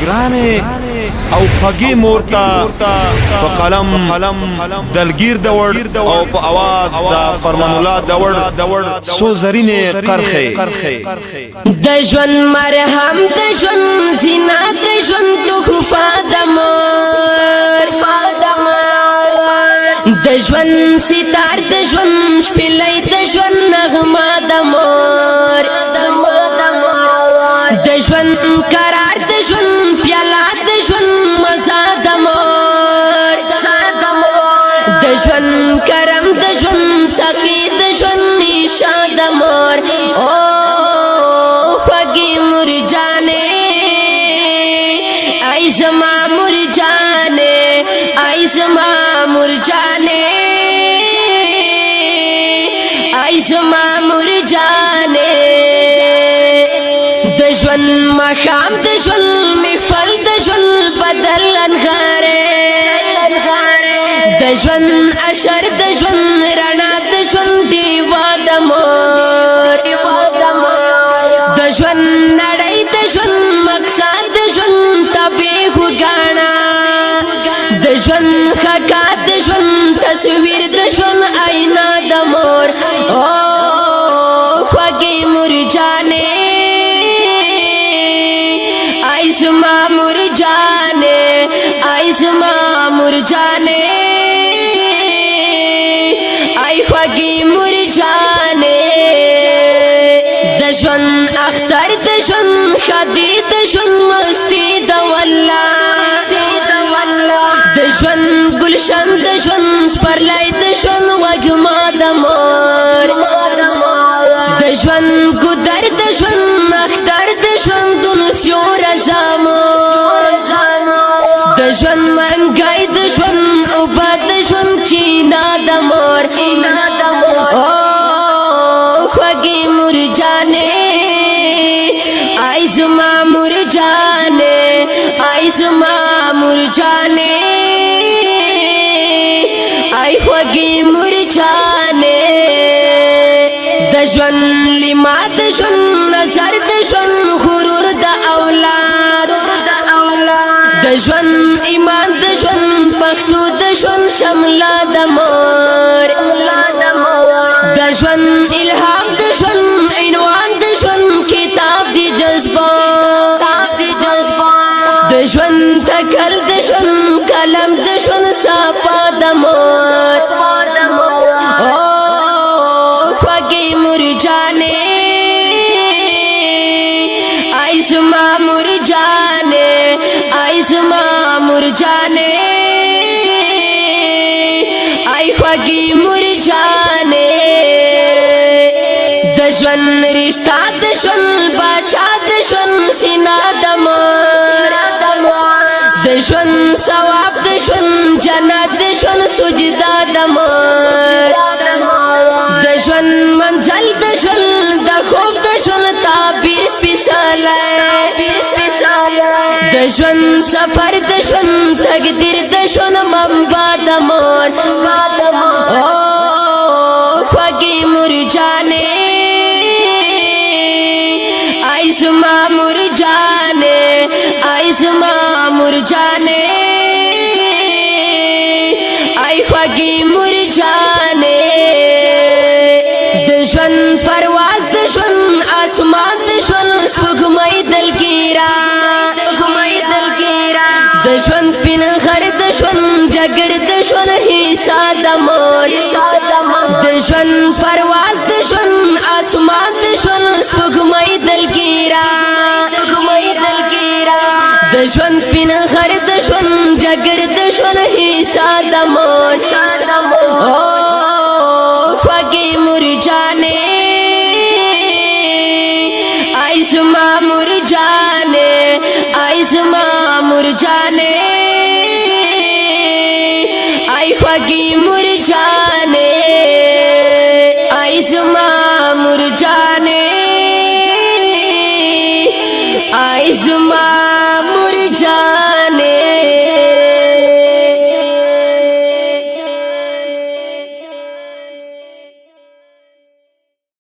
ګرانه او خوږی مورتا په قلم دلگیر دوړ او په आवाज د فرمان الله دوړ سو زرینه قرخه د ژوند مرهم د ژوند زینا د ژوند تحفه د مور د ژوند ستار د ژوند شپلې د ژوند نغمه د مور د ژوند قرار د ژوند پیاله د ژوند مزه د مور د ژوند کرم د ژوند سقي د ژوند نشان د مور او خوږی مور جانې ای زما مور جانې ای زما مور جانې ای زما مور جانې د ژوند مخام د ژوند محفل د ژوند بدل انغاره د ژوند اشر د ژوند رڼا د ژوند دیوا د مور د ژوند نړۍ د ژوند مقصد د ژوند تبه وګاڼه د ژوند خکا د ژوند تصویر د ژوند آینه د مور او خوږی مور جانې ای زما مور جانې ای زما مور جانې ای خوږی مور جانې د ژوند اختر د ژوند خدي د ژوند مستی د والله د ژوند گلشن د ژوند سپرلی د ژوند وږمه د مور د ژوند ګودر د ژوند اختر د ژوند دنسیور زامور د ژوند منګای د ژوند اوبه د ژوند چینا د مور او خوږی مور جانې ای زما مور جانې ای زما مور جانې ای خوږی مور جانې د ژوند لما د ژوند نظر د ژوند غرور د اولاد د ژوند ایمان د ژوند پښتو د ژوند شمله د مور د ژوند الهام د ژوند عنوان د ژوند کتاب د جذبه د ژوند تکل د ژوند قلم د ژوند صفا د مور او خوږی مور جانې ای زما مور جانې ای زما مور جانې ای خوږی مور جانې د ژوند رشتہ د ژوند باچا د ژوند سینا د مور د ژوند ثواب د ژوند جنت د ژوند سجدا د مور د ژوند منزل د ژوند د خوب د ژوند تعبیر سپیڅلی د ژوند سفر د ژوند تقدیر د ژوند منبع د مور او خوږی مور جانې ای زما مور جانې ای زما مور جانې ای خوږی مور جانې د ژوند پرواز د ژوند اسمان د ژوند سپوږمۍ دلګیرا د ژوند سپین غر د ژوند جګر د ژوند حصہ د مور د ژوند پرواز د ژوند اسمان د ژوند سپوږمۍ دلګیرا د ژوند سپین غر د ژوند جګر د ژوند حصہ د مور او خوږی مور جانې ای زما مور جانې ای زما مور جانې ای خوږی مور جانې